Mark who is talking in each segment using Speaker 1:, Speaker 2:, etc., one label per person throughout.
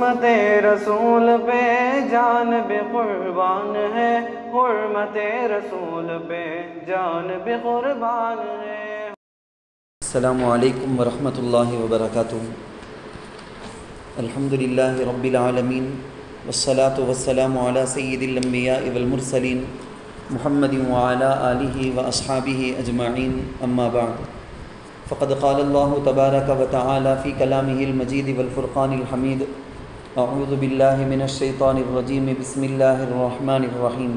Speaker 1: حرمت رسول پہ جان بے قربان ہے، حرمت رسول پہ جان بے قربان ہے۔
Speaker 2: السلام علیکم ورحمۃ اللہ وبرکاتہ۔ الحمدللہ رب العالمین والصلاة والسلام علی سید الانبیاء والمرسلین محمد وعلی آلہ واصحابہ اجمعین، اما بعد، فقد قال اللہ تبارک وتعالی فی کلامہ المجید والفرقان الحمید، اعوذ باللہ من الشیطان الرجیم، بسم اللہ الرحمن الرحیم،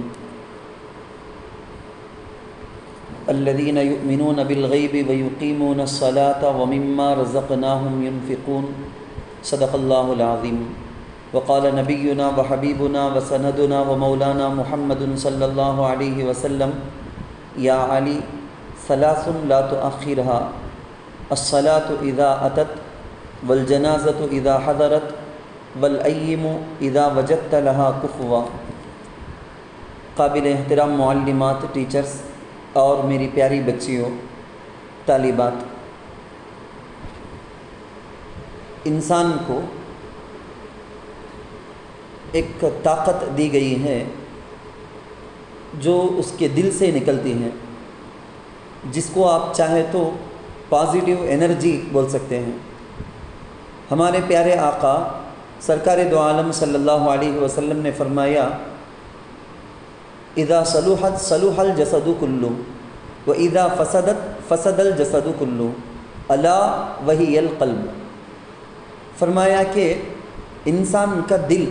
Speaker 2: الذین یؤمنون بالغیب ویقیمون الصلاة ومما رزقناہم ینفقون، صدق اللہ العظیم۔ وقال نبینا وحبیبنا وسندنا ومولانا محمد صلی اللہ علیہ وسلم، یا علی ثلاث لا تؤخرها، الصلاة اذا اتت، والجنازة اذا حضرت، والأیم اذا وجدت لها کفوا۔ قابل احترام معلمات، ٹیچرز اور میری پیاری بچیوں، طالبات، انسان کو ایک طاقت دی گئی ہے جو اس کے دل سے نکلتی ہے، جس کو آپ چاہے تو پازیٹیو انرجی بول سکتے ہیں۔ ہمارے پیارے آقا سرکار دو عالم صلی اللہ علیہ وسلم نے فرمایا، اذا صلحت صلح الجسد کلہ واذا فسدت فسد الجسد کلہ الا وہی القلب۔ فرمایا کہ انسان کا دل،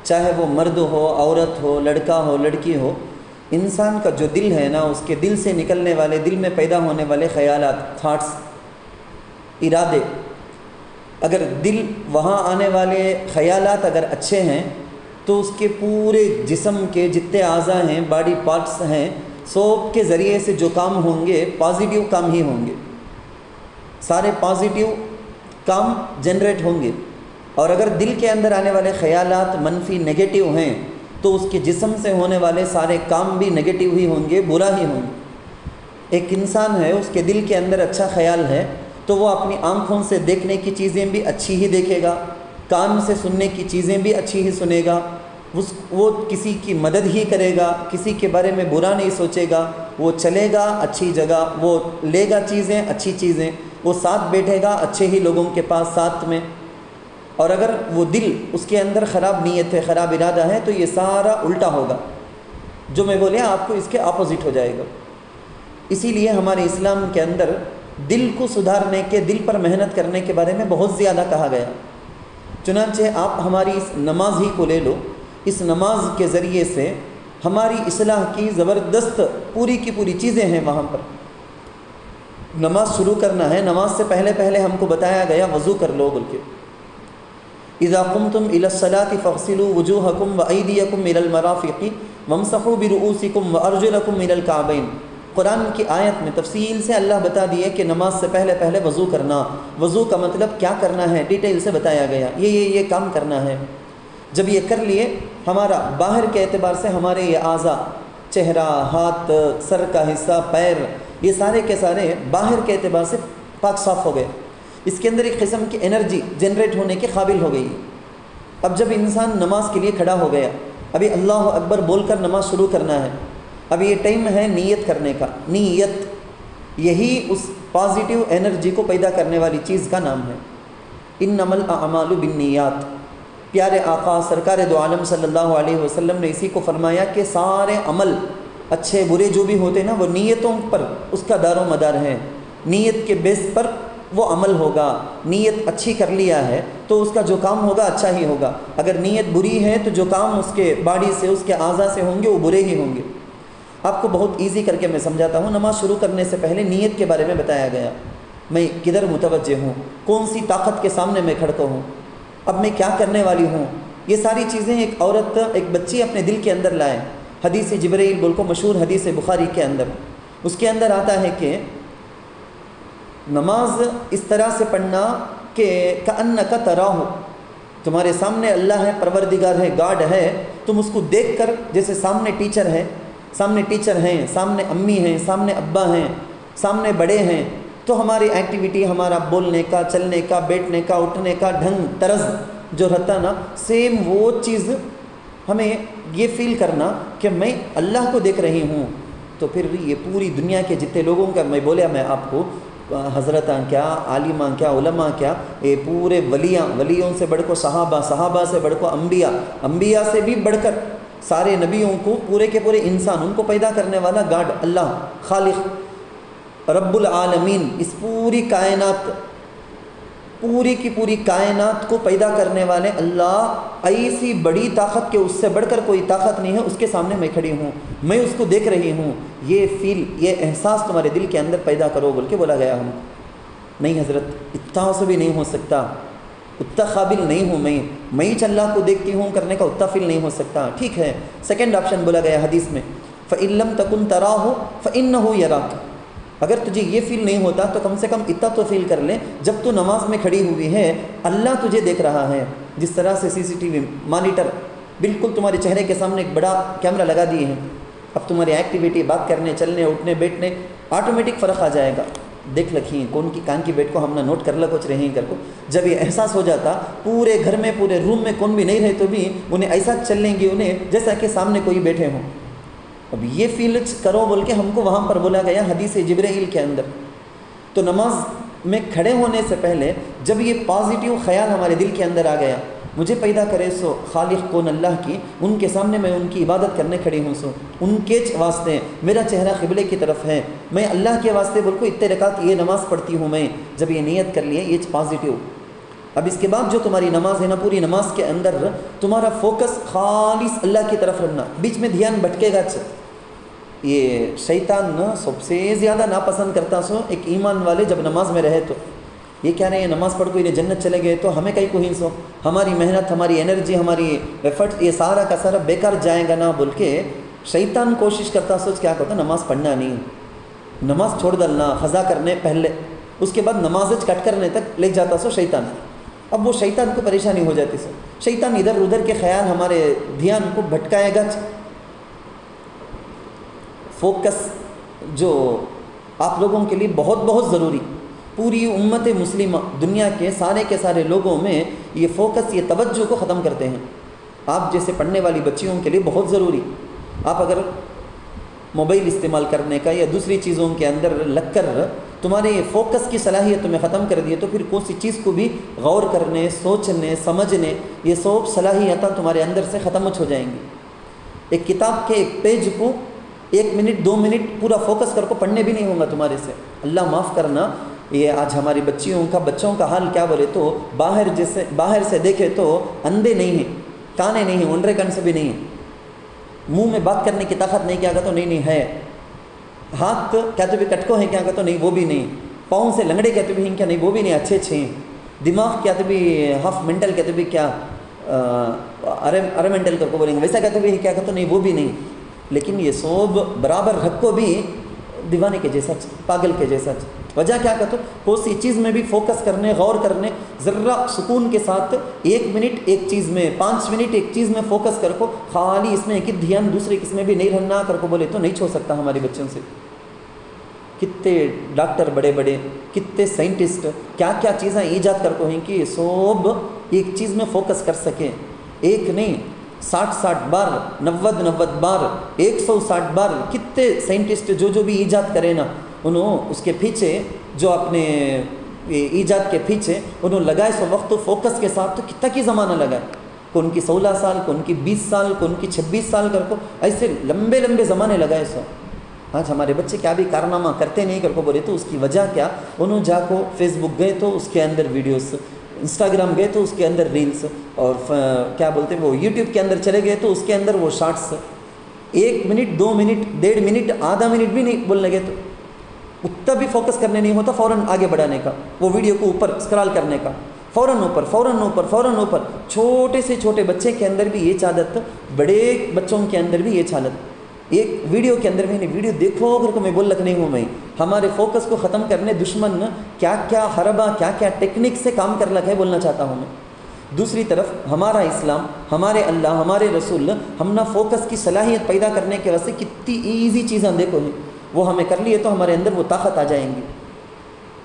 Speaker 2: چاہے وہ مرد ہو، عورت ہو، لڑکا ہو، لڑکی ہو، انسان کا جو دل ہے نا، اس کے دل سے نکلنے والے، دل میں پیدا ہونے والے خیالات، تھاٹس، ارادے، اگر دل وہاں آنے والے خیالات اگر اچھے ہیں تو اس کے پورے جسم کے جتنے اعضاء ہیں، باڈی پارٹس ہیں، سب کے ذریعے سے جو کام ہوں گے پازیٹیو کام ہی ہوں گے، سارے پازیٹیو کام جنریٹ ہوں گے۔ اور اگر دل کے اندر آنے والے خیالات منفی، نگیٹیو ہیں، تو اس کے جسم سے ہونے والے سارے کام بھی نگیٹیو ہی ہوں گے، برا ہی ہوں گے۔ ایک انسان ہے، اس کے دل کے اندر اچھا خیال ہے تو وہ اپنی آنکھوں سے دیکھنے کی چیزیں بھی اچھی ہی دیکھے گا، کان سے سننے کی چیزیں بھی اچھی ہی سنے گا، وہ کسی کی مدد ہی کرے گا، کسی کے بارے میں برا نہیں سوچے گا، وہ چلے گا اچھی جگہ، وہ لے گا چیزیں، اچھی چیزیں، وہ ساتھ بیٹھے گا اچھے ہی لوگوں کے پاس ساتھ میں۔ اور اگر وہ دل، اس کے اندر خراب نیت ہے، خراب ارادہ ہے، تو یہ سارا الٹا ہوگا، جو میں بولیا آپ کو اس کے اپوزٹ ہو جائے گا۔ اسی لیے ہمارے اسلام کے اندر دل کو سدھارنے کے، دل پر محنت کرنے کے بارے میں بہت زیادہ کہا گیا۔ چنانچہ آپ ہماری اس نماز ہی کو لے لو، اس نماز کے ذریعے سے ہماری اصلاح کی زبردست پوری کی پوری چیزیں ہیں وہاں پر۔ نماز شروع کرنا ہے، نماز سے پہلے ہم کو بتایا گیا وضو کر لو بول کے، اذا قمتم الى الصلاة فاغسلوا وجوهكم وايديكم الى المرافق وامسحوا برؤوسكم وارجلكم الى الكعبين۔ قرآن کی آیت میں تفصیل سے اللہ بتا دیے کہ نماز سے پہلے وضو کرنا، وضو کا مطلب کیا کرنا ہے، ڈیٹیل سے بتایا گیا، یہ کام کرنا ہے۔ جب یہ کر لیے، ہمارا باہر کے اعتبار سے ہمارے یہ اعضاء، چہرہ، ہاتھ، سر کا حصہ، پیر، یہ سارے کے سارے باہر کے اعتبار سے پاک صاف ہو گئے، اس کے اندر ایک قسم کی انرجی جنریٹ ہونے کے قابل ہو گئی۔ اب جب انسان نماز کے لیے کھڑا ہو گیا، ابھی اللہ اکبر بول کر نماز شروع کرنا ہے، اب یہ ٹائم ہے نیت کرنے کا۔ نیت یہی اس پازیٹیو انرجی کو پیدا کرنے والی چیز کا نام ہے۔ انما الاعمال بالنیات۔ پیارے آقا سرکار دو عالم صلی اللہ علیہ وسلم نے اسی کو فرمایا کہ سارے عمل اچھے برے جو بھی ہوتے ہیں نا، وہ نیتوں پر اس کا دار و مدار ہے، نیت کے بیس پر وہ عمل ہوگا۔ نیت اچھی کر لیا ہے تو اس کا جو کام ہوگا اچھا ہی ہوگا، اگر نیت بری ہے تو جو کام اس کے باڈی سے، اس کے اعضاء سے ہوں گے وہ برے ہی ہوں گے۔ آپ کو بہت ایزی کر کے میں سمجھاتا ہوں۔ نماز شروع کرنے سے پہلے نیت کے بارے میں بتایا گیا، میں کدھر متوجہ ہوں، کون سی طاقت کے سامنے میں کھڑا ہوں، اب میں کیا کرنے والی ہوں، یہ ساری چیزیں ایک عورت، ایک بچی اپنے دل کے اندر لائے۔ حدیث جبرائیل بول کو مشہور حدیث بخاری کے اندر، اس کے اندر آتا ہے کہ نماز اس طرح سے پڑھنا کہ کأنک تراہ، تمہارے سامنے اللہ ہے، پروردگار ہے، گاڈ ہے، تم اس کو دیکھ کر جیسے سامنے ٹیچر ہے، سامنے ٹیچر ہیں، سامنے امی ہیں، سامنے ابا ہیں، سامنے بڑے ہیں، تو ہماری ایکٹیویٹی، ہمارا بولنے کا، چلنے کا، بیٹھنے کا، اٹھنے کا ڈھنگ، طرز جو رہتا نا سیم وہ چیز ہمیں یہ فیل کرنا کہ میں اللہ کو دیکھ رہی ہوں، تو پھر یہ پوری دنیا کے جتنے لوگوں کا میں بولیا میں آپ کو حضرتاں کیا، عالماں کیا، علماء کیا، یہ پورے ولیوں سے بڑھ کو صحابہ سے بڑھ کو انبیاء سے بھی بڑھ کر سارے نبیوں کو پورے کے پورے انسان، ان کو پیدا کرنے والا گاڈ اللہ خالق رب العالمین، اس پوری کائنات، پوری کی پوری کائنات کو پیدا کرنے والے اللہ، ایسی بڑی طاقت کہ اس سے بڑھ کر کوئی طاقت نہیں ہے، اس کے سامنے میں کھڑی ہوں، میں اس کو دیکھ رہی ہوں، یہ فیل، یہ احساس تمہارے دل کے اندر پیدا کرو بول کے بولا گیا ہم۔ نہیں حضرت اتنا سے بھی نہیں ہو سکتا، اتنا قابل نہیں ہوں میں ہی اللہ کو دیکھتی ہوں کرنے کا اتنا فیل نہیں ہو سکتا۔ ٹھیک ہے، سیکنڈ آپشن بولا گیا حدیث میں، فَإِن لَمْ تَكُنْ تَرَاهُ فَإِنَّهُ يَرَاكَ، اگر تجھے یہ فیل نہیں ہوتا تو کم سے کم اتنا تو فیل کر لے، جب تو نماز میں کھڑی ہوئی ہے اللہ تجھے دیکھ رہا ہے، جس طرح سے CCTV مانیٹر بالکل تمہارے چہرے کے سامنے ایک بڑا کیمرہ لگا دیے ہیں، اب تمہاری ایکٹیویٹی، بات کرنے، چلنے، اٹھنے، بیٹھنے آٹومیٹک فرق آ جائے گا۔ دیکھ لکھی کون کی کان کی بیٹ کو ہم نے نوٹ کر لا کچھ رہیں کر کو، جب یہ احساس ہو جاتا پورے گھر میں، پورے روم میں کون بھی نہیں رہے تو بھی انہیں ایسا چل لیں گے انہیں جیسا کہ سامنے کوئی بیٹھے ہوں۔ اب یہ فیل کرو بول کے ہم کو وہاں پر بولا گیا حدیث جبرائیل کے اندر۔ تو نماز میں کھڑے ہونے سے پہلے جب یہ پازیٹیو خیال ہمارے دل کے اندر آ گیا، مجھے پیدا کرے سو خالق کون اللہ کی، ان کے سامنے میں ان کی عبادت کرنے کھڑی ہوں سو، ان کے واسطے میرا چہرہ قبلے کی طرف ہے، میں اللہ کے واسطے بول کو اتنے رکعت یہ نماز پڑھتی ہوں میں، جب یہ نیت کر لیے یہ پازیٹیو۔ اب اس کے بعد جو تمہاری نماز ہے نا، پوری نماز کے اندر تمہارا فوکس خالص اللہ کی طرف رکھنا، بیچ میں دھیان بھٹکے گا۔ یہ شیطان نا سب سے زیادہ ناپسند کرتا سو ایک ایمان والے جب نماز میں رہے، تو یہ کہہ رہے ہیں نماز پڑھ کو انہیں جنت چلے گئے تو ہمیں کہیں کو ہی سو، ہماری محنت، ہماری انرجی، ہماری ایفرٹ یہ سارا کا سارا بیکار جائے گا نا بول کے شیطان کوشش کرتا سوچ کیا کہتا نماز پڑھنا نہیں، نماز چھوڑ ڈالنا قضا کرنے پہلے، اس کے بعد نماز کٹ کرنے تک لے جاتا سو شیطان۔ اب وہ شیطان کو پریشانی ہو جاتی سو، شیطان ادھر ادھر کے خیال ہمارے دھیان کو بھٹکائے گا۔ فوکس جو آپ لوگوں کے لیے بہت بہت ضروری، پوری امت مسلمہ دنیا کے سارے لوگوں میں یہ فوکس، یہ توجہ کو ختم کرتے ہیں۔ آپ جیسے پڑھنے والی بچیوں کے لیے بہت ضروری، آپ اگر موبائل استعمال کرنے کا یا دوسری چیزوں کے اندر لگ کر تمہارے یہ فوکس کی صلاحیت تمہیں ختم کر دیے، تو پھر کون سی چیز کو بھی غور کرنے، سوچنے، سمجھنے، یہ سب صلاحیتیں تمہارے اندر سے ختم ہو جائیں گی۔ ایک کتاب کے ایک پیج کو 1 منٹ 2 منٹ پورا فوکس کر کو پڑھنے بھی نہیں ہوگا تمہارے سے۔ اللہ معاف کرنا، یہ آج ہماری بچوں کا حال کیا بولے تو باہر سے دیکھے تو اندھے نہیں ہیں، کانے نہیں ہیں، اونرے کن سے بھی نہیں ہیں، منہ میں بات کرنے کی طاقت نہیں، کیا کہتا نہیں ہے، ہاتھ کہتے بھی کٹکو ہیں، کیا کہتا نہیں وہ بھی نہیں، پاؤں سے لنگڑے کہتے بھی ہیں، کیا نہیں وہ بھی نہیں، اچھے ہیں، دماغ کہتے بھی ہاف مینٹل کہتے بھی کیا ارے مینٹل کر کو بولیں گے ویسا کہتے بھی کیا کہتا نہیں وہ بھی نہیں، لیکن یہ سب برابر رکھ کو بھی دیوانے کے جیسا، پاگل کے جیسا۔ وجہ کیا کہتے کون سی چیز میں بھی فوکس کرنے، غور کرنے، ذرا سکون کے ساتھ 1 منٹ ایک چیز میں، 5 منٹ ایک چیز میں فوکس کر کو، خالی اس میں کہ دھیان دوسرے کس میں بھی نہیں رہنا کر کو بولے تو نہیں چھوڑ سکتا ہمارے بچوں سے۔ کتنے ڈاکٹر بڑے بڑے، کتنے سائنٹسٹ کیا کیا چیزیں ایجاد کر کو ہیں کہ سب ایک چیز میں فوکس کر سکیں، ایک نہیں 60 بار، 90 بار، 160 بار، کتنے سائنٹسٹ جو بھی ایجاد کرے نا، انہوں اس کے پیچھے جو اپنے ایجاد کے پیچھے انہوں لگائے سو وقت فوکس کے ساتھ، تو کتنا کی زمانہ لگا، کون کی 16 سال، کون کی 20 سال، کون کی 26 سال کر کو، ایسے لمبے زمانے لگائے سو۔ آج ہمارے بچے کیا بھی کارنامہ کرتے نہیں کر کو بولے تو اس کی وجہ کیا، انہوں جا کو فیس بک گئے تو اس کے اندر ویڈیوز، انسٹاگرام گئے تو اس کے اندر ریلز، اور کیا بولتے ہیں وہ یوٹیوب کے اندر چلے گئے تو اس کے اندر وہ شارٹس، 1 منٹ 2 منٹ 1.5 منٹ آدھا منٹ بھی نہیں بولنے گئے تو اتنا بھی فوکس کرنے نہیں ہوتا، فوراً آگے بڑھانے کا، وہ ویڈیو کو اوپر اسکرال کرنے کا، فوراً اوپر۔ چھوٹے سے چھوٹے بچے کے اندر بھی یہ عادت، بڑے بچوں کے اندر بھی یہ عادت، ایک ویڈیو کے اندر میں نے ویڈیو دیکھو اگر کو میں بول لگ نہیں ہوں، میں ہمارے فوکس کو ختم کرنے دشمن کیا کیا حربہ، کیا کیا ٹیکنک سے کام کر لگا ہے بولنا چاہتا ہوں میں۔ دوسری طرف ہمارا اسلام، ہمارے اللہ، ہمارے رسول ہم نہ فوکس کی صلاحیت پیدا کرنے کے واسطے کتنی ایزی چیزیں دیکھو ہیں، وہ ہمیں کر لیے تو ہمارے اندر وہ طاقت آ جائیں گی۔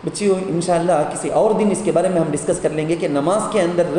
Speaker 2: بچیوں انشاءاللہ کسی اور دن اس کے بارے میں ہم ڈسکس کر لیں گے کہ نماز کے اندر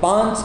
Speaker 2: 5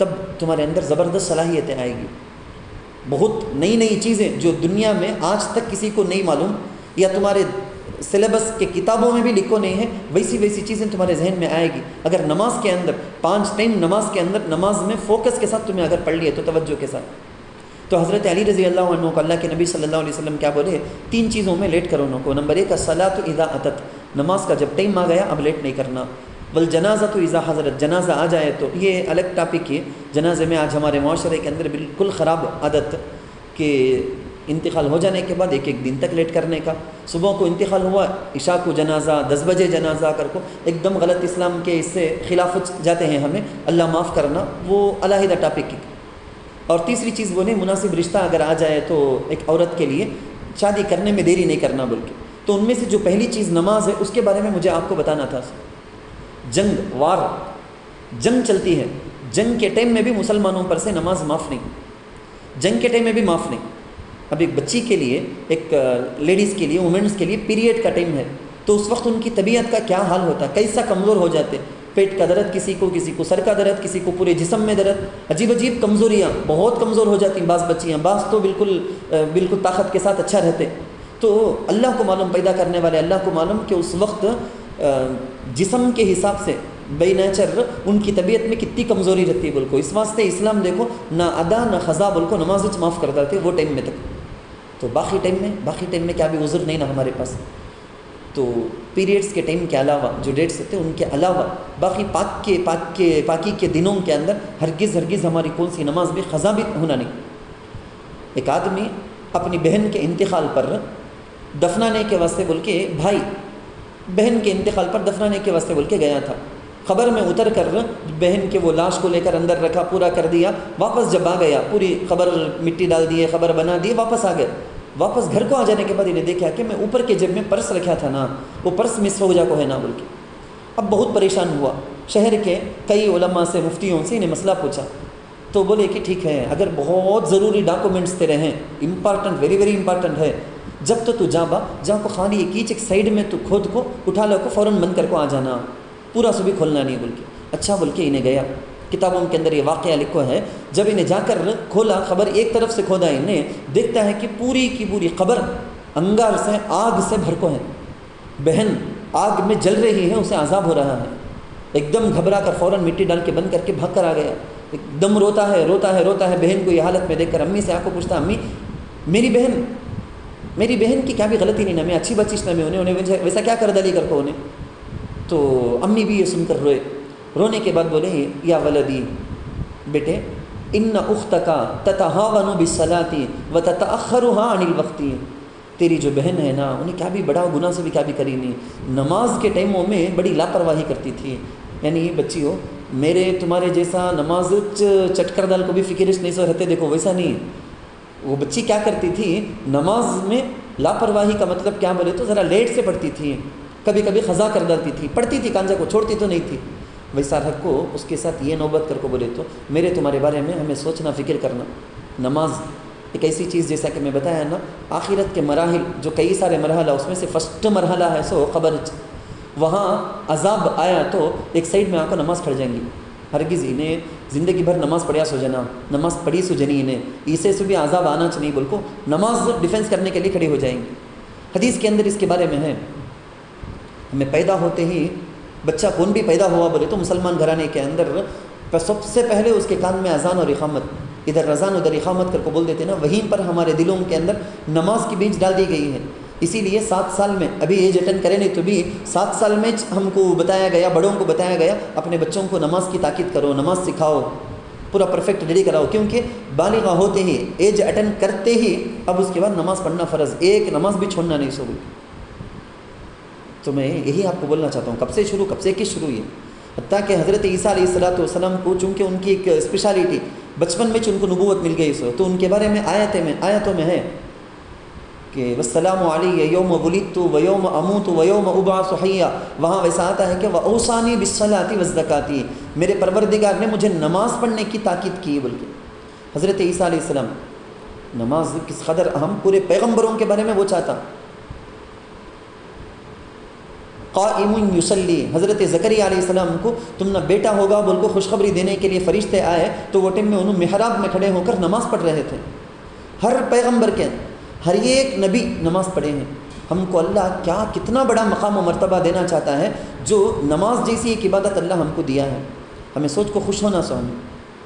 Speaker 2: تب تمہارے اندر زبردست صلاحیتیں آئے گی. بہت نئی نئی چیزیں جو دنیا میں آج تک کسی کو نہیں معلوم یا تمہارے سلیبس کے کتابوں میں بھی لکھو نہیں ہے، ویسی چیزیں تمہارے ذہن میں آئے گی. اگر نماز کے اندر 5 ٹائم نماز کے اندر نماز میں فوکس کے ساتھ تمہیں اگر پڑھ لیے تو توجہ کے ساتھ، تو حضرت علی رضی اللہ عنہ کو اللہ کے نبی صلی اللہ علیہ وسلم کیا بولے؟ 3 چیزوں میں لیٹ کرو نہ کو. نمبر 1 الصلاۃ اذا اتت، نماز کا جب ٹائم آ گیا اب لیٹ نہیں کرنا. والجنازۃ اذا حضرت، جنازہ آ جائے تو، یہ الگ ٹاپک ہے. جنازے میں آج ہمارے معاشرے کے اندر بالکل خراب عادت کہ انتقال ہو جانے کے بعد 1 دن تک لیٹ کرنے کا. صبح کو انتقال ہوا، عشاء کو جنازہ، 10 بجے جنازہ کر کو، ایک دم غلط. اسلام کے اس سے خلاف جاتے ہیں ہمیں، اللہ معاف کرنا، وہ علیحدہ ٹاپک ہے. اور تیسری چیز بولے مناسب رشتہ اگر آ جائے تو ایک عورت کے لیے شادی کرنے میں دیری نہیں کرنا بول کے. تو ان میں سے جو پہلی چیز نماز ہے اس کے بارے میں مجھے آپ کو بتانا تھا. جنگ چلتی ہے، جنگ کے ٹائم میں بھی مسلمانوں پر سے نماز معاف نہیں، جنگ کے ٹائم میں بھی معاف نہیں. اب ایک بچی کے لیے، ایک لیڈیز کے لیے، وومنس کے لیے پیریڈ کا ٹائم ہے، تو اس وقت ان کی طبیعت کا کیا حال ہوتا ہے، کیسا کمزور ہو جاتے. پیٹ کا درد کسی کو سر کا درد، کسی کو پورے جسم میں درد، عجیب کمزوریاں، بہت کمزور ہو جاتی ہیں بعض بچیاں، بعض تو بالکل طاقت کے ساتھ اچھا رہتے. تو اللہ کو معلوم، پیدا کرنے والے اللہ کو معلوم کہ اس وقت جسم کے حساب سے بے نیچر ان کی طبیعت میں کتنی کمزوری رہتی ہے بول کو. اس واسطے اسلام دیکھو نہ ادا نہ خضا بول کو نماز معاف کرتا تھے وہ ٹائم میں تک. تو باقی ٹائم میں کیا بھی عذر نہیں نا ہمارے پاس. تو پیریڈز کے ٹائم کے علاوہ جو ڈیٹس ہوتے ہیں ان کے علاوہ باقی پاکی کے دنوں کے اندر ہرگز ہماری کون سی نماز بھی قضا بھی ہونا نہیں. ایک آدمی اپنی بہن کے انتقال پر دفنانے کے واسطے بول کے، بھائی بہن کے انتقال پر دفنانے کے واسطے بول کے گیا تھا. قبر میں اتر کر بہن کے وہ لاش کو لے کر اندر رکھا، پورا کر دیا. واپس جب آ گیا، پوری قبر مٹی ڈال دیے، قبر بنا دی، واپس آ گئے. واپس گھر کو آ جانے کے بعد انہیں دیکھا کہ میں اوپر کے جیب میں پرس رکھا تھا نا، وہ پرس مس ہو جا کو ہے نا بول کے. اب بہت پریشان ہوا. شہر کے کئی علماء سے، مفتیوں سے انہیں مسئلہ پوچھا. تو بولے کہ ٹھیک ہے، اگر بہت ضروری ڈاکومنٹس تیرے ہیں، امپارٹنٹ، ویری امپارٹنٹ ہے، جب تو جا کو خالی ایک سائڈ میں تو خود کو اٹھا لو کو فوراً بند کر کو آ جانا، پورا سو بھی کھولنا نہیں بول کے. اچھا بول کے انہیں گیا. کتابوں کے اندر یہ واقعہ لکھو ہے، جب انہیں جا کر کھولا، خبر ایک طرف سے کھودا، انہیں دیکھتا ہے کہ پوری کی پوری قبر انگار سے، آگ سے بھر کو ہے. بہن آگ میں جل رہی ہے، اسے عذاب ہو رہا ہے. ایک دم گھبرا کر فوراً مٹی ڈال کے بند کر کے بھاگ کر آ گیا. ایک دم روتا ہے بہن کو یہ حالت میں دیکھ کر. امی سے آ کو پوچھتا، امی میری بہن کی کیا بھی غلطی نہیں نا، میں اچھی بچی نہ میں انہیں ویسا کیا کر دلی کر کو انہیں. تو امی بھی یہ سن کر روئے. رونے کے بعد بولے، یا ولدی، بیٹے، ان اختک تتہاون بالصلاۃ وتتأخرها عن الوقت، تیری جو بہن ہے نا انہیں کیا بھی بڑا گناہ سے بھی کیا بھی کری نہیں، نماز کے ٹائموں میں بڑی لاپرواہی کرتی تھی. یعنی بچی ہو، میرے تمہارے جیسا نماز چٹ کر دال کو بھی فکرش نہیں سو رہتے، دیکھو ویسا نہیں. وہ بچی کیا کرتی تھی، نماز میں لاپرواہی کا مطلب کیا بولے تو ذرا لیٹ سے پڑھتی تھی، کبھی قضا کر ڈالتی تھی، پڑھتی تھی کانجا کو، چھوڑتی تو نہیں تھی. ویسا رکھ کو اس کے ساتھ یہ نوبت کر کو بولے تو میرے تمہارے بارے میں ہمیں سوچنا، فکر کرنا. نماز ایک ایسی چیز جیسا کہ میں بتایا نا، آخرت کے مراحل جو کئی سارے مرحلہ، اس میں سے فرسٹ مرحلہ ہے سو قبر. وہاں عذاب آیا تو ایک سائڈ میں آ کر نماز پڑھ جائیں گی. ہرگز انہیں زندگی بھر نماز پڑھیا سو جنا، نماز پڑھی سو جنی، انہیں اسے سے بھی عذاب آنا چاہیے بول کو نماز ڈیفینس کرنے کے لیے کھڑی ہو جائیں گی. حدیث کے اندر اس کے بارے میں ہے، ہمیں پیدا ہوتے ہی بچہ کون بھی پیدا ہوا بولے تو مسلمان گھرانے کے اندر سب سے پہلے اس کے کان میں اذان اور اقامت، ادھر اذان ادھر اقامت کر کو بول دیتے نا، وہیں پر ہمارے دلوں کے اندر نماز کی بیج ڈال دی گئی ہے. اسی لیے 7 سال میں، ابھی ایج اٹینڈ کرے نہیں تو بھی 7 سال میں ہم کو بتایا گیا، بڑوں کو بتایا گیا، اپنے بچوں کو نماز کی تاکید کرو، نماز سکھاؤ، پورا پرفیکٹ ریڈی کراؤ. کیونکہ بالغ ہوتے ہی، ایج اٹینڈ کرتے ہی اب اس کے بعد نماز پڑھنا فرض، ایک نماز بھی چھوڑنا نہیں سو. تو میں یہی آپ کو بولنا چاہتا ہوں، کب سے شروع ہوئی. حتیٰ کہ حضرت عیسیٰ علیہ السلام کو چونکہ ان کی ایک اسپیشلٹی بچپن میں ان کو نبوت مل گئی سو، تو ان کے بارے میں آیتوں میں ہے کہ والسلام علی یوم ولدت و یوم اموت و یوم ابعث حیا. وہاں ویسا آتا ہے کہ واوصانی بالصلاۃ والزکاۃ، میرے پروردگار نے مجھے نماز پڑھنے کی تاکید کی. بلکہ حضرت عیسیٰ علیہ السلام، نماز کس قدر اہم، پورے پیغمبروں کے بارے میں وہ چاہتا. قائم یصلی، حضرت زکریا علیہ السلام کو تم نہ بیٹا ہوگا بول کو خوشخبری دینے کے لیے فرشتے آئے تو وہ ٹائم میں انہوں محراب میں کھڑے ہو کر نماز پڑھ رہے تھے. ہر پیغمبر کے ہر ایک نبی نماز پڑھے ہیں. ہم کو اللہ کیا کتنا بڑا مقام و مرتبہ دینا چاہتا ہے جو نماز جیسی ایک عبادت اللہ ہم کو دیا ہے. ہمیں سوچ کو خوش ہونا چاہیے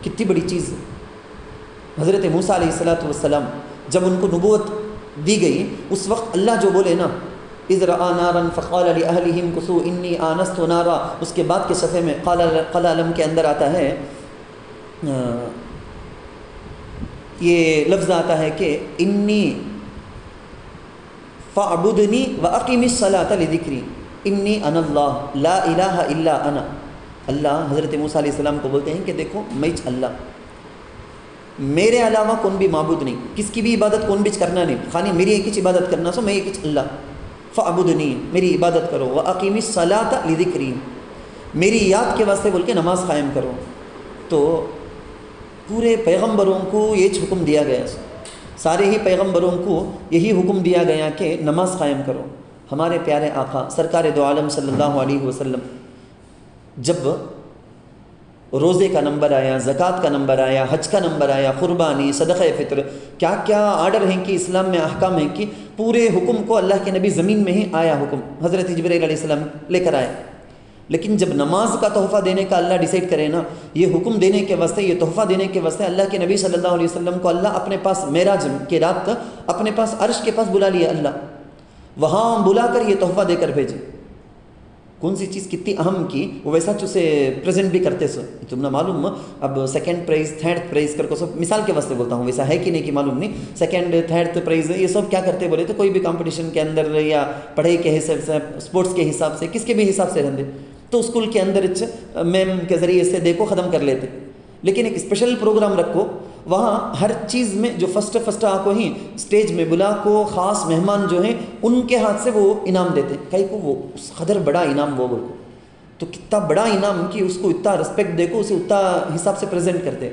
Speaker 2: کتنی بڑی چیز ہے. حضرت موسیٰ علیہ السلام جب ان کو نبوت دی گئی اس وقت اللہ جو بولے نا اذ رأى نارا فقال لأهلهم كثوا انی آنست نارا، اس کے بعد کے صفحے میں قال علم کے اندر آتا ہے یہ لفظ آتا ہے کہ انی فاعبدنی واقم الصلاۃ لذکری انی انا اللہ لا الہ الا انا. اللہ حضرت موسیٰ علیہ السلام کو بولتے ہیں کہ دیکھو میں اللہ، میرے علاوہ کون بھی معبود نہیں، کس کی بھی عبادت کون بھی کرنا نہیں، خالی میری ایک ہی عبادت کرنا سو میں ایک ہی اللہ. فاعبدنی میری عبادت کرو، واقم الصلاۃ لذکری میری یاد کے واسطے بول کے نماز قائم کرو. تو پورے پیغمبروں کو یہ حکم دیا گیا، سارے ہی پیغمبروں کو یہی حکم دیا گیا کہ نماز قائم کرو. ہمارے پیارے آقا سرکار دو عالم صلی اللہ علیہ وسلم جب روزے کا نمبر آیا، زکوٰۃ کا نمبر آیا، حج کا نمبر آیا، قربانی، صدقہ فطر، کیا کیا آرڈر ہیں کہ اسلام میں احکام ہیں کہ پورے حکم کو اللہ کے نبی زمین میں ہی آیا حکم حضرت جبرائیل علیہ السلام لے کر آئے. لیکن جب نماز کا تحفہ دینے کا اللہ ڈیسائیڈ کرے نا، یہ حکم دینے کے واسطے، یہ تحفہ دینے کے واسطے اللہ کے نبی صلی اللہ علیہ وسلم کو اللہ اپنے پاس معراج کی رات اپنے پاس عرش کے پاس بلا لیا. اللہ وہاں بلا کر یہ تحفہ دے کر بھیجے. کون سی چیز کتنی اہم کی وہ ویسا چوسے پریزنٹ بھی کرتے سو تم نہ معلوم. اب سیکنڈ پرائز تھرڈ پرائز کر کو سب مثال کے واسطے بولتا ہوں، ویسا ہے کہ نہیں کہ معلوم نہیں. سیکنڈ تھرڈ پرائز یہ سب کیا کرتے بولے تو کوئی بھی کمپٹیشن کے اندر یا پڑھائی کے حساب سے، اسپورٹس کے حساب سے، کس کے بھی حساب سے رہتے تو اسکول کے اندر میم کے ذریعے سے دیکھو ختم کر لیتے. لیکن ایک اسپیشل پروگرام رکھو وہاں ہر چیز میں جو فرسٹ آ کو ہی اسٹیج میں بلا کو خاص مہمان جو ہیں ان کے ہاتھ سے وہ انعام دیتے. کئی کو وہ اس قدر بڑا انعام وہ بول کو تو کتنا بڑا انعام کہ اس کو اتنا رسپیکٹ دے کو اسے اتنا حساب سے پریزنٹ کرتے.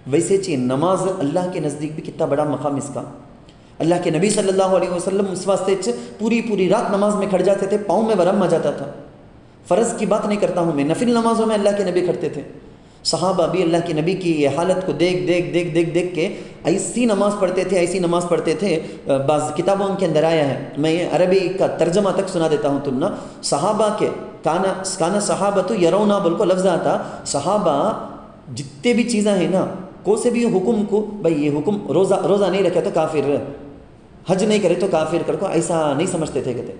Speaker 2: ویسے چاہیے نماز اللہ کے نزدیک بھی کتنا بڑا مقام اس کا. اللہ کے نبی صلی اللہ علیہ وسلم اس واسطے پوری رات نماز میں کھڑ جاتے تھے، پاؤں میں ورم آ جاتا تھا. فرض کی بات نہیں کرتا ہوں میں، نفل نمازوں میں اللہ کے نبی کھڑتے تھے. صحابہ بھی اللہ کے نبی کی یہ حالت کو دیکھ کے ایسی نماز پڑھتے تھے. بعض کتابوں کے اندر آیا ہے، میں یہ عربی کا ترجمہ تک سنا دیتا ہوں تم نا. صحابہ کے کانا صحابہ تو یرونا بول کو لفظ آتا. صحابہ جتنے بھی چیزیں ہیں نا کو سے بھی حکم کو بھائی یہ حکم روزہ نہیں رکھے تو کافر، حج نہیں کرے تو کافر کر کو ایسا نہیں سمجھتے تھے. کہتے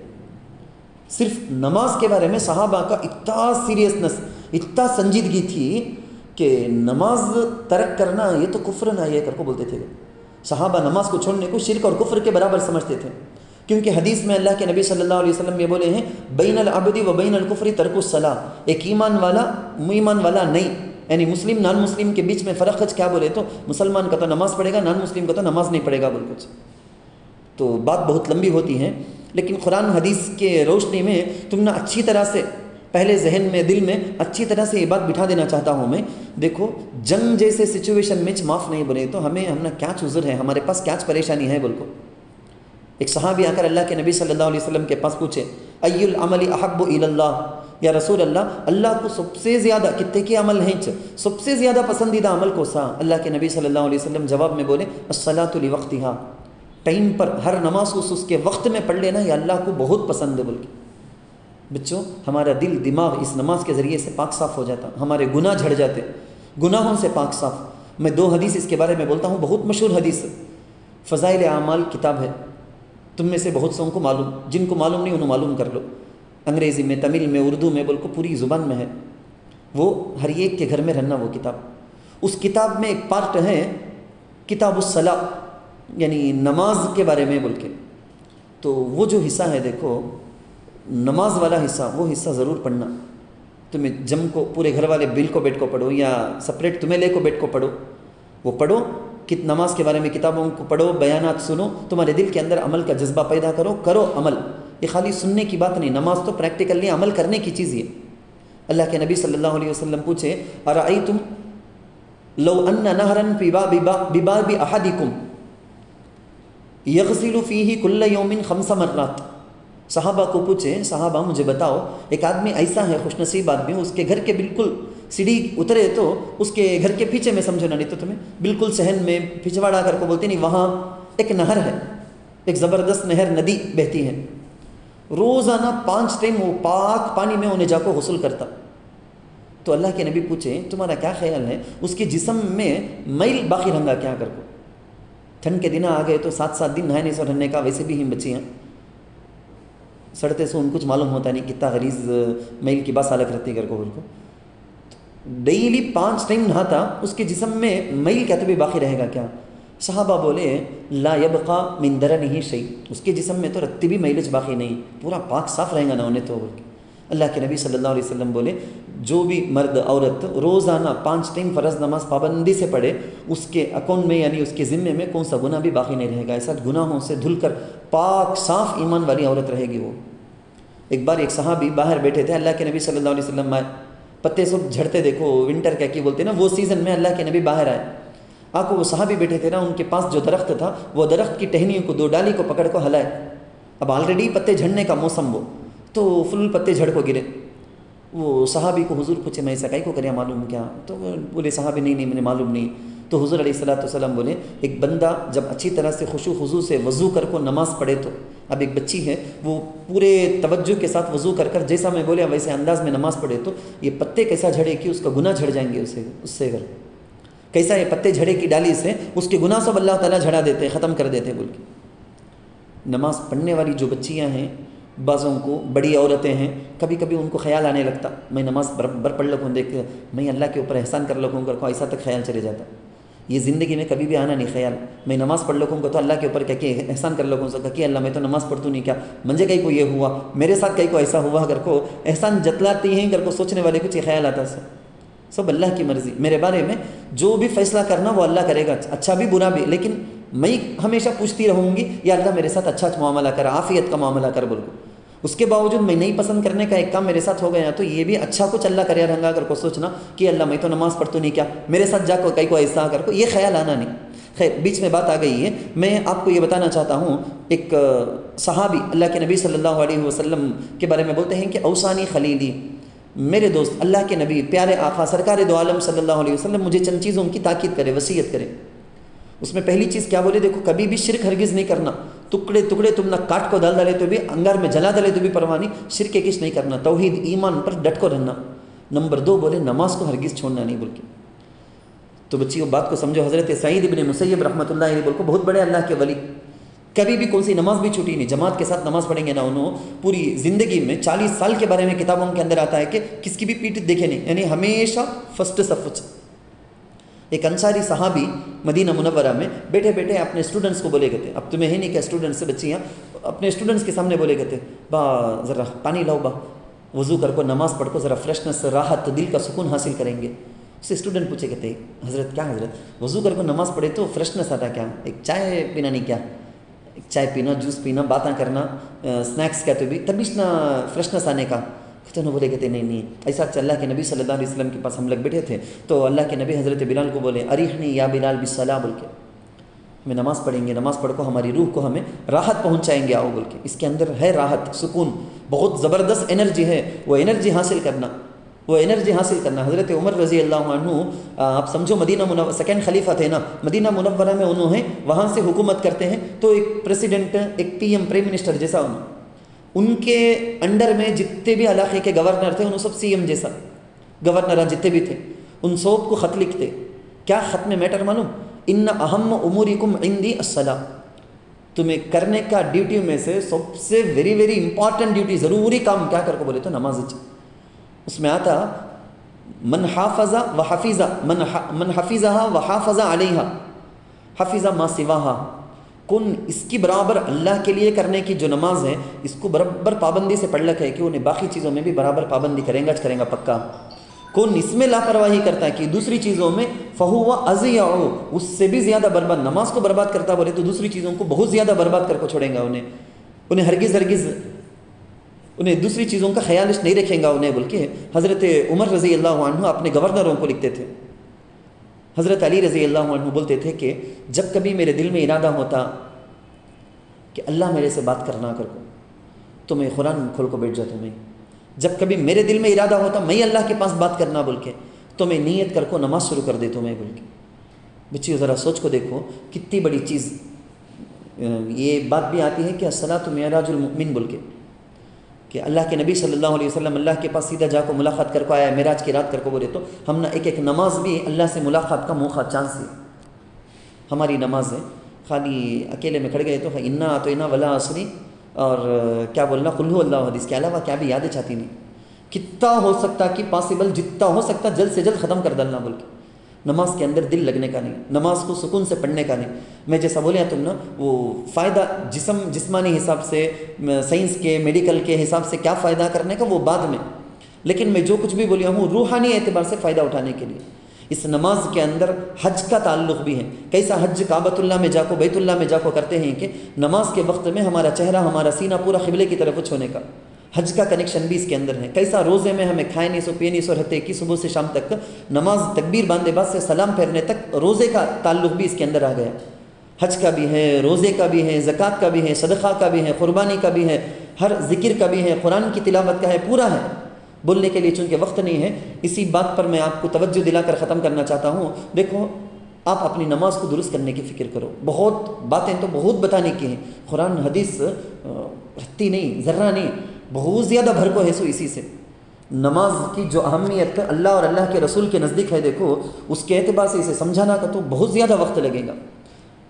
Speaker 2: صرف نماز کے بارے میں صحابہ کا اتنا سیریسنس، اتنا سنجیدگی تھی کہ نماز ترک کرنا یہ تو کفر نہ یہ کر کو بولتے تھے. صحابہ نماز کو چھوڑنے کو شرک اور کفر کے برابر سمجھتے تھے، کیونکہ حدیث میں اللہ کے نبی صلی اللہ علیہ وسلم یہ بولے ہیں بین العبد و بین الکفر ترک الصلاۃ. ایک ایمان والا نہیں، یعنی مسلم نان مسلم کے بیچ میں فرق ہے. کیا بولے تو مسلمان کا تو نماز پڑھے گا، نان مسلم کا تو نماز نہیں پڑھے گا بول کچھ. تو بات بہت لمبی ہوتی ہے، لیکن قرآن حدیث کے روشنی میں تم نے اچھی طرح سے پہلے ذہن میں دل میں اچھی طرح سے یہ بات بٹھا دینا چاہتا ہوں میں. دیکھو جنگ جیسے سچویشن میں معاف نہیں بولے تو ہم نے کیا عذر ہے، ہمارے پاس کیا پریشانی ہے بول کو. ایک صحابی آ کر اللہ کے نبی صلی اللہ علیہ وسلم کے پاس پوچھے ای العمل احب الی اللہ، یا رسول اللہ کو سب سے زیادہ کتنے کے عمل ہیں سب سے زیادہ پسندیدہ عمل کو سا. اللہ کے نبی صلی اللہ علیہ وسلم جواب میں بولے الصلاۃ لوقتہا، ٹائم پر ہر نماز اس کے وقت میں پڑھ لینا یہ اللہ کو بہت پسند ہے بول کے. بچوں ہمارا دل دماغ اس نماز کے ذریعے سے پاک صاف ہو جاتا، ہمارے گناہ جھڑ جاتے، گناہوں سے پاک صاف. میں 2 حدیث اس کے بارے میں بولتا ہوں، بہت مشہور حدیث. فضائل اعمال کتاب ہے، تم میں سے بہت سوں کو معلوم، جن کو معلوم نہیں انہوں معلوم کر لو. انگریزی میں، تمل میں، اردو میں بول کو پوری زبان میں ہے. وہ ہر ایک کے گھر میں رہنا وہ کتاب. اس کتاب میں ایک پارٹ ہے کتاب الصلاۃ، یعنی نماز کے بارے میں بول کے. تو وہ جو حصہ ہے دیکھو نماز والا حصہ، وہ حصہ ضرور پڑھنا. تمہیں جم کو پورے گھر والے بل کو بیٹھ کو پڑھو یا سپریٹ تمہیں لے کو بیٹھ کو پڑھو، وہ پڑھو. نماز کے بارے میں کتابوں کو پڑھو، بیانات سنو، تمہارے دل کے اندر عمل کا جذبہ پیدا کرو عمل. یہ خالی سننے کی بات نہیں، نماز تو پریکٹیکلی عمل کرنے کی چیز ہے. اللہ کے نبی صلی اللہ علیہ وسلم پوچھے ارأیتم لو ان نہرا بباب احدکم یغسل فیہ کل یوم 5 مرات. صحابہ کو پوچھے صحابہ مجھے بتاؤ ایک آدمی ایسا ہے خوش نصیب آدمی اس کے گھر کے بالکل سیڑھی اترے تو اس کے گھر کے پیچھے میں سمجھو نا نہیں تو تمہیں بالکل صحن میں پچھواڑا کر کو بولتے نہیں وہاں ایک نہر ہے ایک زبردست نہر ندی بہتی ہے روزانہ 5 ٹائم وہ پاک پانی میں انہیں جا کو غسل کرتا تو اللہ کے نبی پوچھے تمہارا کیا خیال ہے اس کے جسم میں میل باقی رہنگا کیا کر کو ٹھنڈ کے دن آ گئے تو 7 دن نہانے سے رہنے کا ویسے بھی ہم بچی ہیں سڑتے سے ان کچھ معلوم ہوتا نہیں کتنا غلیظ میل کی بات الگ رہتی کر کو بول کو ڈیلی 5 ٹائم نہاتا اس کے جسم میں میل کیا تو بھی باقی رہے گا کیا صحابہ بولے لا یبقا من درنہ شیء اس کے جسم میں تو رتی بھی میلج باقی نہیں پورا پاک صاف رہے گا نا انہیں تو بول کے اللہ کے نبی صلی اللہ علیہ وسلم بولے جو بھی مرد عورت روزانہ 5 ٹائم فرض نماز پابندی سے پڑھے اس کے اکاؤنٹ میں یعنی اس کے ذمے میں کون سا گناہ بھی باقی نہیں رہے گا ایسا گناہوں سے دھل کر پاک صاف ایمان والی عورت رہے گی وہ ایک بار ایک صحابی باہر بیٹھے تھے اللہ کے نبی صلی اللہ علیہ وسلم پتے سب جھڑتے دیکھو ونٹر کیا کی بولتے ہیں نا وہ سیزن میں اللہ کے نبی باہر آئے آپ کو وہ صحابی بیٹھے تھے نا ان کے پاس جو درخت تھا وہ درخت کی ٹہنیوں کو 2 ڈالی کو پکڑ کو ہلائے اب آلریڈی پتے جھڑنے کا موسم وہ تو فل پتے جھڑ کو گرے وہ صحابی کو حضور پوچھے میں ایسا کئی کو کریا معلوم کیا تو بولے صحابی نہیں مجھے معلوم نہیں تو حضور علیہ الصلوۃ والسلام بولے ایک بندہ جب اچھی طرح سے خشوع خضوع سے وضو کر کو نماز پڑھے تو اب ایک بچی ہے وہ پورے توجہ کے ساتھ وضو کر جیسا میں بولے ویسے انداز میں نماز پڑھے تو یہ پتے کیسا جھڑے کہ اس کا گناہ جھڑ جائیں گے اس سے اگر کیسا یہ پتے جھڑے کی ڈالی سے اس کے گناہ سب اللہ تعالیٰ جھڑا دیتے ختم کر دیتے بول کے نماز پڑھنے والی جو بچیاں ہیں بعضوں کو بڑی عورتیں ہیں کبھی کبھی ان کو خیال آنے لگتا میں نماز برابر پڑھ لکھوں دیکھ میں اللہ کے اوپر احسان کر لکھوں کر کو ایسا تک خیال چلے جاتا یہ زندگی میں کبھی بھی آنا نہیں خیال میں نماز پڑھ لکھوں گا تو اللہ کے اوپر کیا کہ احسان کر لکھوں سکا کہ اللہ میں تو نماز پڑھتوں نہیں کیا منجھے کہیں کو یہ ہوا میرے ساتھ کہیں کو ایسا ہوا اگر کو احسان جتلاتی ہیں اگر کو سوچنے والے کچھ یہ خیال آتا سب اللہ کی مرضی میرے بارے میں جو بھی فیصلہ کرنا وہ اللہ کرے گا اچھا بھی برا بھی لیکن میں ہمیشہ پوچھتی رہوں گی یا اللہ میرے ساتھ اچھا معاملہ کر عافیت کا معاملہ کر بول کو اس کے باوجود میں نہیں پسند کرنے کا ایک کام میرے ساتھ ہو گیا تو یہ بھی اچھا کچھ اللہ کرے رہنگا اگر کو سوچنا کہ اللہ میں تو نماز پڑھتوں نہیں کیا میرے ساتھ جا کو کئی کو ایسا کر کو یہ خیال آنا نہیں خیر بیچ میں بات آ گئی ہے میں آپ کو یہ بتانا چاہتا ہوں ایک صحابی اللہ کے نبی صلی اللہ علیہ وسلم کے بارے میں بولتے ہیں کہ اوصانی خلیلی میرے دوست اللہ کے نبی پیارے آقا سرکار دو عالم صلی اللہ علیہ وسلم مجھے چند چیزوں کی تاکید کرے وصیت کرے اس میں پہلی چیز کیا بولے دیکھو کبھی بھی شرک ہرگز نہیں کرنا ٹکڑے ٹکڑے تم نہ کاٹ کو ڈال ڈالے تو بھی انگار میں جلا ڈالے تو بھی پرواہ نہیں شرک کچھ نہیں کرنا توحید ایمان پر ڈٹ کو رہنا نمبر 2 بولے نماز کو ہرگز چھوڑنا نہیں بول کے تو بچیوں بات کو سمجھو حضرت سعید ابن مسیب رحمۃ اللہ علیہ بول کو بہت بڑے اللہ کے ولی کبھی بھی کون سی نماز بھی چھوٹی نہیں جماعت کے ساتھ نماز پڑھیں گے نا انہوں پوری زندگی میں 40 سال کے بارے میں کتابوں کے اندر آتا ہے کہ کس کی بھی پیٹھ دیکھے نہیں یعنی ہمیشہ فرسٹ صف ایک انصاری صحابی مدینہ منورہ میں بیٹھے بیٹھے اپنے اسٹوڈنٹس کو بولے گئے تھے اب تمہیں ہے نہیں کہ اسٹوڈنٹس سے بچیاں اپنے اسٹوڈنٹس کے سامنے بولے گئے تھے با ذرا پانی لاؤ با وضو کر کو نماز پڑھ کو ذرا فریشنس راحت دل کا سکون حاصل کریں گے اس سے اسٹوڈنٹ پوچھے کہتے حضرت کیا حضرت وضو کر کو نماز پڑھے تو فریشنس آتا کیا ایک چائے پینا نہیں کیا ایک چائے پینا جوس پینا باتیں کرنا اسنیکس کیا تو بھی تبھی نہ فریشنس آنے کا تو انہوں بولے کہتے نہیں ایسا اللہ کے نبی صلی اللہ علیہ وسلم کے پاس ہم لوگ بیٹھے تھے تو اللہ کے نبی حضرت بلال کو بولے اریحنی یا بلال بالصلاۃ بول کے ہمیں نماز پڑھیں گے نماز پڑھ کو ہماری روح کو ہمیں راحت پہنچائیں گے آؤ بول کے اس کے اندر ہے راحت سکون بہت زبردست انرجی ہے وہ انرجی حاصل کرنا حضرت عمر رضی اللہ عنہ آپ سمجھو مدینہ منورہ سیکنڈ خلیفہ تھے نا مدینہ منورہ میں انہوں ہیں وہاں سے حکومت کرتے ہیں تو ایک پریسیڈنٹ ایک پی ایم پرائم منسٹر جیسا ان کے انڈر میں جتنے بھی علاقے کے گورنر تھے انہوں سب سی ایم جیسا گورنر جتنے بھی تھے ان سب کو خط لکھتے کیا خط میں میٹر معلوم ان اہم امورکم عندی الصلاۃ تمہیں کرنے کا ڈیوٹی میں سے سب سے ویری ویری امپورٹنٹ ڈیوٹی ضروری کام کیا کر کو بولے تو نماز اس میں آتا من حافظ و حفیظ من حفیظہا و حافظ علیہا حفیظ ما سواہا کون اس کی برابر اللہ کے لیے کرنے کی جو نماز ہے اس کو برابر پابندی سے پڑھ رکھا ہے کہ انہیں باقی چیزوں میں بھی برابر پابندی کریں گا پکا کون اس میں لاپرواہی کرتا ہے کہ دوسری چیزوں میں فہو اضیع اس سے بھی زیادہ برباد نماز کو برباد کرتا بولے تو دوسری چیزوں کو بہت زیادہ برباد کر کو چھوڑیں گا انہیں ہرگز انہیں دوسری چیزوں کا خیال نہیں رکھیں گا انہیں بلکہ حضرت عمر رضی اللہ عنہ اپنے گورنروں کو لکھتے تھے حضرت علی رضی اللہ عنہ بولتے تھے کہ جب کبھی میرے دل میں ارادہ ہوتا کہ اللہ میرے سے بات کرنا کر کو میں قرآن کھول کو بیٹھ جاتا ہوں. میں جب کبھی میرے دل میں ارادہ ہوتا میں اللہ کے پاس بات کرنا بول کے تو میں نیت کر کو نماز شروع کر دیتا ہوں میں بول کے. بچیو ذرا سوچ کو دیکھو کتنی بڑی چیز. یہ بات بھی آتی ہے کہ الصلاۃ معراج المؤمن بول کے کہ اللہ کے نبی صلی اللہ علیہ وسلم اللہ کے پاس سیدھا جا کو ملاقات کر کو آیا معراج کی رات کر کو بولے تو ہم نہ ایک نماز بھی اللہ سے ملاقات کا موقع چانس ہے. ہماری نماز ہے خالی اکیلے میں کھڑ گئے تو انا اعطینا ولا عصری اور کیا بولنا قل هو اللہ حدیث کے علاوہ کیا بھی یادیں چاہتی نہیں. کتنا ہو سکتا کہ پاسبل جتنا ہو سکتا جلد سے جلد ختم کر ڈالنا بول کے. نماز کے اندر دل لگنے کا نہیں, نماز کو سکون سے پڑھنے کا نہیں. میں جیسا بولے تم نا وہ فائدہ جسمانی حساب سے سائنس کے میڈیکل کے حساب سے کیا فائدہ کرنے کا وہ بعد میں, لیکن میں جو کچھ بھی بولیا ہوں روحانی اعتبار سے فائدہ اٹھانے کے لیے. اس نماز کے اندر حج کا تعلق بھی ہے. کیسا حج کعبۃ اللہ میں جا کو بیت اللہ میں جا کو کرتے ہیں کہ نماز کے وقت میں ہمارا چہرہ ہمارا سینہ پورا قبلے کی طرف چھونے کا. حج کا کنیکشن بھی اس کے اندر ہے. کیسا روزے میں ہمیں کھائے نہیں سو پیے نہیں سو رہتے کہ صبح سے شام تک نماز تکبیر باندھے بعد سے سلام پھیرنے تک روزے کا تعلق بھی اس کے اندر آ گیا. حج کا بھی ہے, روزے کا بھی ہے, زکوٰۃ کا بھی ہے, صدقہ کا بھی ہے, قربانی کا بھی ہے, ہر ذکر کا بھی ہے, قرآن کی تلاوت کا ہے, پورا ہے. بولنے کے لیے چونکہ وقت نہیں ہے اسی بات پر میں آپ کو توجہ دلا کر ختم کرنا چاہتا ہوں. دیکھو آپ اپنی نماز کو درست کرنے کی فکر کرو. بہت باتیں تو بہت بتانے کی ہیں, قرآن حدیث رہتی نہیں ذرہ نہیں, بہت زیادہ بھر کو ہے سو اسی سے. نماز کی جو اہمیت اللہ اور اللہ کے رسول کے نزدیک ہے دیکھو اس کے اعتبار سے اسے سمجھانا کا تو بہت زیادہ وقت لگے گا.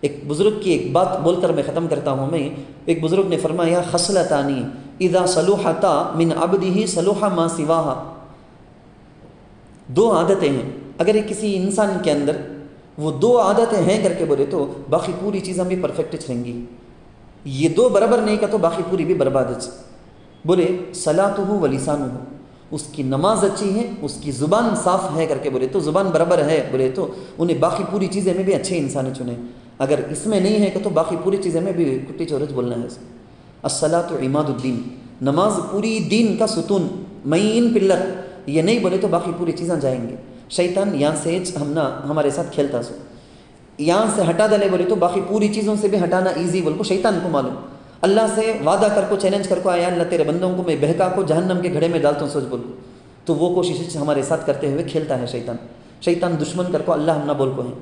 Speaker 2: ایک بزرگ کی ایک بات بول کر میں ختم کرتا ہوں. میں ایک بزرگ نے فرمایا خصلتانی اذا صلحتا من عبدہ صلح ما سواہا. دو عادتیں ہیں اگر ایک کسی انسان کے اندر وہ دو عادتیں ہیں کر کے بولے تو باقی پوری چیزیں بھی پرفیکٹ رہیں گی. یہ دو برابر نہیں کا تو باقی پوری بھی برباد ہے. بولے صلاتہ و لسانہ, اس کی نماز اچھی ہے, اس کی زبان صاف ہے کر کے بولے تو زبان برابر ہے بولے تو انہیں باقی پوری چیزیں میں بھی اچھے انسان چنے. اگر اس میں نہیں ہے کہ تو باقی پوری چیزیں میں بھی کٹی چورج بولنا ہے. الصلاۃ عماد الدین, نماز پوری دین کا ستون مین پلر. یہ نہیں بولے تو باقی پوری چیزیں جائیں گے. شیطان یہاں سے ہم نہ ہمارے ساتھ کھیلتا سو, یہاں سے ہٹا ڈالے بولے تو باقی پوری چیزوں سے بھی ہٹانا ایزی بول کو شیطان کو معلوم. اللہ سے وعدہ کر کو چیلنج کر کو آیا اللہ تیرے بندوں کو میں بہکا کو جہنم کے گھڑے میں ڈالتا ہوں سوچ بول کو, تو وہ کوشش ہمارے ساتھ کرتے ہوئے کھیلتا ہے شیطان. شیطان دشمن کر کو اللہ ہم نہ بول کو ہے.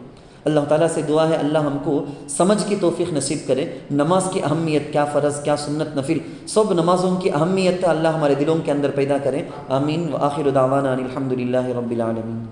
Speaker 2: اللہ تعالیٰ سے دعا ہے اللہ ہم کو سمجھ کی توفیق نصیب کرے. نماز کی اہمیت کیا, فرض کیا, سنت نفل, سب نمازوں کی اہمیت اللہ ہمارے دلوں کے اندر پیدا کرے. آمین. وآخر دعوانا ان الحمد للہ رب العالمین.